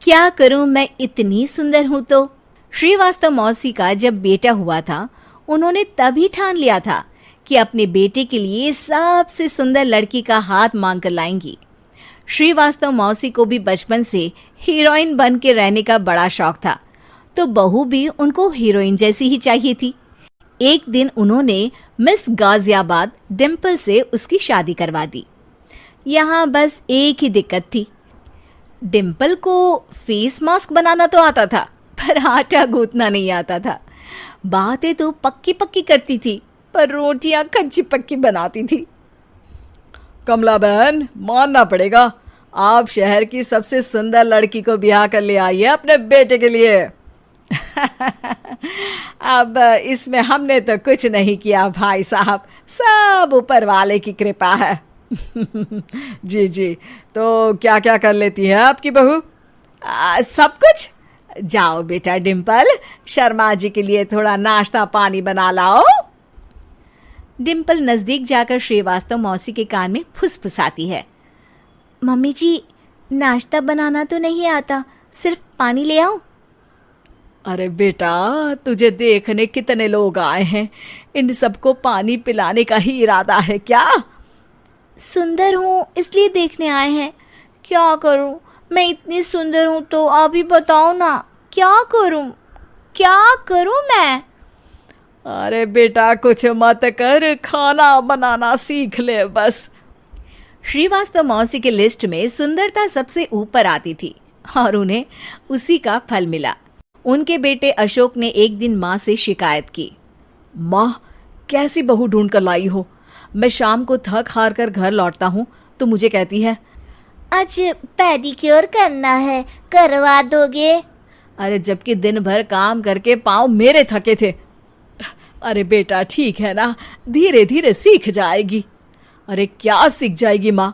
क्या करूं, मैं इतनी सुंदर हूं तो। श्रीवास्तव मौसी का जब बेटा हुआ था, उन्होंने तभी ठान लिया था कि अपने बेटे के लिए सबसे सुंदर लड़की का हाथ मांग कर लाएंगी। श्रीवास्तव मौसी को भी बचपन से हीरोइन बन के रहने का बड़ा शौक था, तो बहू भी उनको हीरोइन जैसी ही चाहिए थी। एक दिन उन्होंने मिस गाजियाबाद डिम्पल से उसकी शादी करवा दी। यहाँ बस एक ही दिक्कत थी, डिम्पल को फेस मास्क बनाना तो आता था, पर आटा गूंथना नहीं आता था। बातें तो पक्की पक्की करती थी, पर रोटियां कच्ची पक्की बनाती थी। कमला बहन, मानना पड़ेगा, आप शहर की सबसे सुंदर लड़की को ब्याह कर ले आई है अपने बेटे के लिए। अब इसमें हमने तो कुछ नहीं किया भाई साहब, सब ऊपर वाले की कृपा है। जी जी, तो क्या क्या कर लेती है आपकी बहू? सब कुछ। जाओ बेटा डिम्पल, शर्मा जी के लिए थोड़ा नाश्ता पानी बना लाओ। डिम्पल नजदीक जाकर श्रीवास्तव मौसी के कान में फुसफुसाती है। मम्मी जी, नाश्ता बनाना तो नहीं आता, सिर्फ पानी ले आओ। अरे बेटा, तुझे देखने कितने लोग आए हैं, इन सबको पानी पिलाने का ही इरादा है क्या? सुंदर हूँ इसलिए देखने आए हैं। क्या करूँ, मैं इतनी सुंदर हूँ तो आप ही बताओ ना, क्या करूँ मैं? अरे बेटा, कुछ मत कर, खाना बनाना सीख ले बस। श्रीवास्तव मौसी के लिस्ट में सुंदरता सबसे ऊपर आती थी और उन्हें उसी का फल मिला। उनके बेटे अशोक ने एक दिन माँ से शिकायत की। माँ, कैसी बहू ढूंढ कर लाई हो? मैं शाम को थक हार कर घर लौटता हूँ तो मुझे कहती है, आज पेडिक्योर करना है, करवा दोगे? अरे जबकि दिन भर काम करके पाँव मेरे थके थे। अरे बेटा, ठीक है ना, धीरे धीरे सीख जाएगी। अरे क्या सीख जाएगी माँ,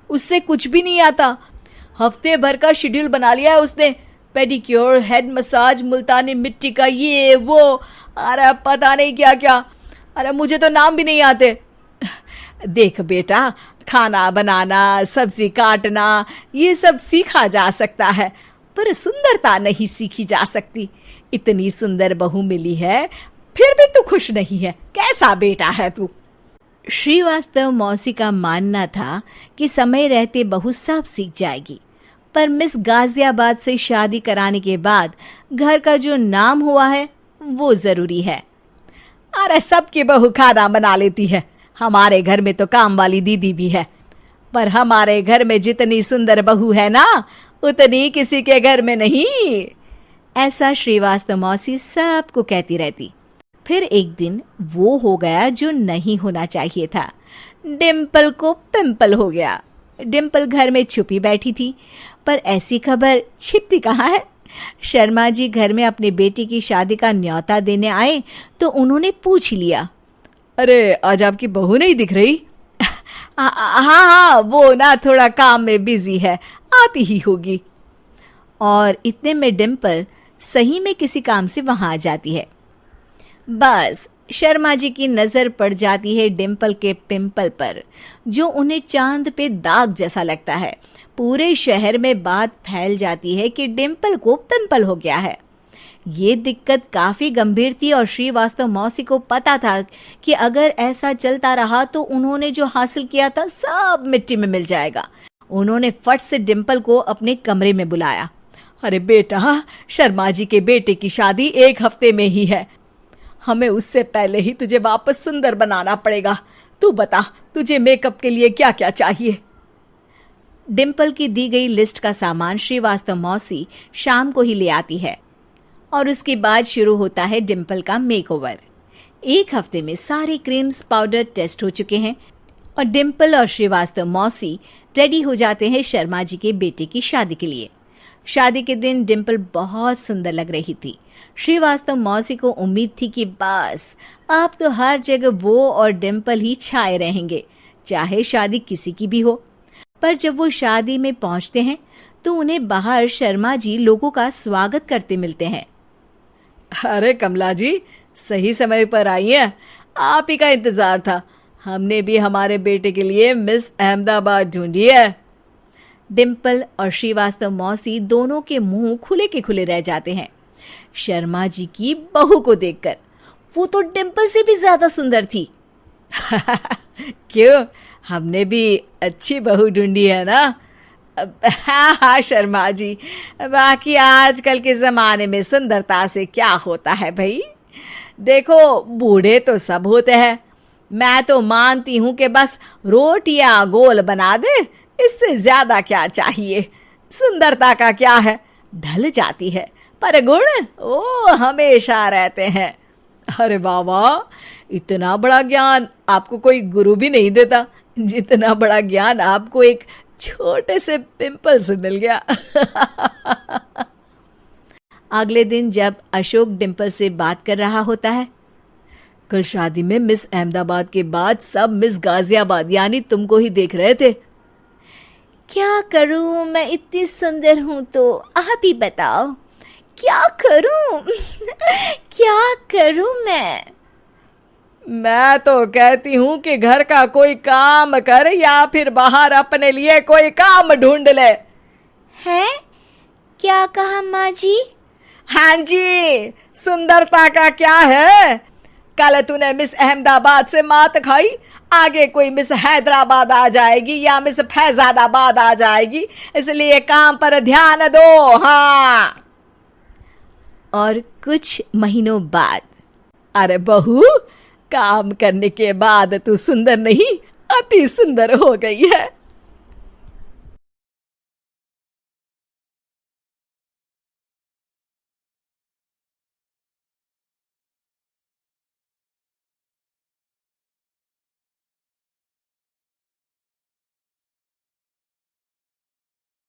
उससे कुछ भी नहीं आता। हफ्ते भर का शेड्यूल बना लिया है उसने, पेडिक्योर, हेड मसाज, मुल्तानी मिट्टी का ये वो, अरे पता नहीं क्या क्या। अरे मुझे तो नाम भी नहीं आते। देख बेटा, खाना बनाना, सब्जी काटना, ये सब सीखा जा सकता है, पर सुंदरता नहीं सीखी जा सकती। इतनी सुंदर बहू मिली है, फिर भी तू खुश नहीं है, कैसा बेटा है तू? श्रीवास्तव मौसी का मानना था कि समय रहते बहू सब सीख जाएगी, पर मिस गाजियाबाद से शादी कराने के बाद घर का जो नाम हुआ है वो जरूरी है। अरे सबकी बहू खाना बना लेती है, हमारे घर में तो काम वाली दीदी भी है, पर हमारे घर में जितनी सुंदर बहू है ना, उतनी किसी के घर में नहीं। ऐसा श्रीवास्तव मौसी सबको कहती रहती। फिर एक दिन वो हो गया जो नहीं होना चाहिए था, डिम्पल को पिंपल हो गया। डिम्पल घर में छुपी बैठी थी, पर ऐसी खबर छिपती कहाँ है। शर्मा जी घर में अपने बेटी की शादी का न्योता देने आए तो उन्होंने पूछ लिया, अरे आज आपकी बहू नहीं दिख रही? हाँ, वो ना थोड़ा काम में बिजी है, आती ही होगी। और इतने में डिम्पल सही में किसी काम से वहां आ जाती है। बस शर्मा जी की नजर पड़ जाती है डिम्पल के पिंपल पर, जो उन्हें चांद पे दाग जैसा लगता है। पूरे शहर में बात फैल जाती है कि डिम्पल को पिंपल हो गया है। ये दिक्कत काफी गंभीर थी और श्रीवास्तव मौसी को पता था कि अगर ऐसा चलता रहा तो उन्होंने जो हासिल किया था सब मिट्टी में मिल जाएगा। उन्होंने फट से डिम्पल को अपने कमरे में बुलाया। अरे बेटा, शर्मा जी के बेटे की शादी 1 हफ्ते में ही है, हमें उससे पहले ही तुझे वापस सुंदर बनाना पड़ेगा। तू बता, तुझे मेकअप के लिए क्या क्या चाहिए? डिम्पल की दी गई लिस्ट का सामान श्रीवास्तव मौसी शाम को ही ले आती है और उसके बाद शुरू होता है डिम्पल का मेकओवर। 1 हफ्ते में सारे क्रीम्स पाउडर टेस्ट हो चुके हैं और डिम्पल और श्रीवास्तव मौसी रेडी हो जाते हैं शर्मा जी के बेटे की शादी के लिए। शादी के दिन डिम्पल बहुत सुंदर लग रही थी। श्रीवास्तव मौसी को उम्मीद थी कि बस अब तो हर जगह वो और डिम्पल ही छाए रहेंगे, चाहे शादी किसी की भी हो। पर जब वो शादी में पहुंचते हैं तो उन्हें बाहर शर्मा जी लोगों का स्वागत करते मिलते हैं। अरे कमला जी, सही समय पर आई हैं, आप ही का इंतजार था। हमने भी हमारे बेटे के लिए मिस अहमदाबाद ढूंढी है। डिम्पल और श्रीवास्तव मौसी दोनों के मुंह खुले के खुले रह जाते हैं शर्मा जी की बहू को देखकर। वो तो डिम्पल से भी ज्यादा सुंदर थी। क्यों, हमने भी अच्छी बहू ढूंढी है ना? हाँ शर्मा जी, बाकी आजकल के ज़माने में सुंदरता से क्या होता है भाई? देखो, बूढ़े तो सब होते हैं। मैं तो मानती हूँ कि बस रोटियां गोल बना दे, इससे ज्यादा क्या चाहिए। सुंदरता का क्या है, ढल जाती है, पर गुण वो हमेशा रहते हैं। अरे बाबा, इतना बड़ा ज्ञान आपको कोई गुरु भी नहीं देता जितना बड़ा ज्ञान आपको एक छोटे से पिंपल से मिल गया। अगले दिन जब अशोक डिम्पल से बात कर रहा होता है, कल शादी में मिस अहमदाबाद के बाद सब मिस गाजियाबाद यानी तुमको ही देख रहे थे। क्या करूं, मैं इतनी सुंदर हूं तो आप ही बताओ क्या करूं? क्या करूं मैं तो कहती हूं कि घर का कोई काम कर या फिर बाहर अपने लिए कोई काम ढूंढ ले। है? क्या कहा माँ जी? हाँ जी, सुंदरता का क्या है? कल तूने मिस अहमदाबाद से मात खाई, आगे कोई मिस हैदराबाद आ जाएगी या मिस फैजादाबाद आ जाएगी, इसलिए काम पर ध्यान दो। हाँ। और कुछ महीनों बाद, अरे बहू, काम करने के बाद तू सुंदर नहीं, अति सुंदर हो गई है।